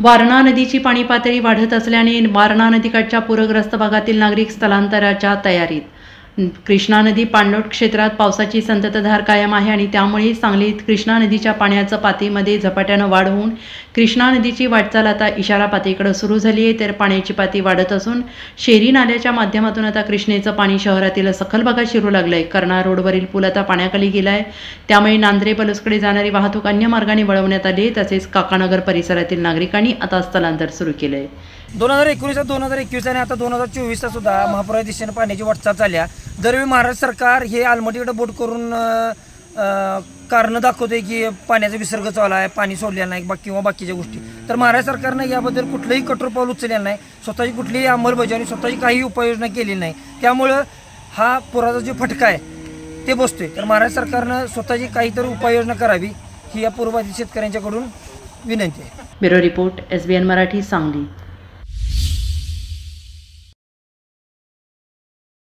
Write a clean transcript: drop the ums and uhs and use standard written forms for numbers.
वारणा नदीची पाणी पातळी वाढत असल्याने वारणा नदीकाठच्या पूरग्रस्त भागातील नागरिक स्थलांतराच्या तयारीत। कृष्णा नदी पाणलोट क्षेत्रात पावसाची संततधार कायम आहे आणि त्यामुळे सांगलीत कृष्णा नदीच्या पाण्याचं पातळीमध्ये झपाट्यानं वाढ होऊन कृष्णा नदीची वाटचाल आता इशारा पातळीकडे सुरू झाली आहे। तर पाण्याची पातळी वाढत असून शेरी नाल्याच्या माध्यमातून आता कृष्णेचं पाणी शहरातील सखल भागात शिरू लागलंय। कर्णा रोडवरील पूल आता पाण्याखाली गेलाय, त्यामुळे नांद्रे पलुसकडे जाणारी वाहतूक अन्य मार्गाने वळवण्यात आली। तसेच काकानगर परिसरातील नागरिकांनी आता स्थलांतर सुरू केलंय। 2019 2021 आणि आता 2024 सुद्धा महापुरा दिशेने पाण्याची वाटचाल चालली आहे। दरवेळी महाराष्ट्र सरकार हे आलमटीकडे बोट करून कारण दाखवते की पाण्याचा विसर्ग चालू आहे, पाणी सोडलेलं नाही किंवा बाकीच्या गोष्टी। तर महाराष्ट्र सरकारने याबद्दल कुठलंही कठोर पाऊल उचललेलं नाही, स्वतःची कुठलीही अंमलबजावणी, स्वतःची काही उपाययोजना केली नाही। त्यामुळं हा पुराचा जो फटका आहे ते बसतोय। तर महाराष्ट्र सरकारनं स्वतःची काहीतरी उपाययोजना करावी ही या पूर्वबाधित शेतकऱ्यांच्याकडून विनंती आहे। Bureau report SBN Marathi, Sangli.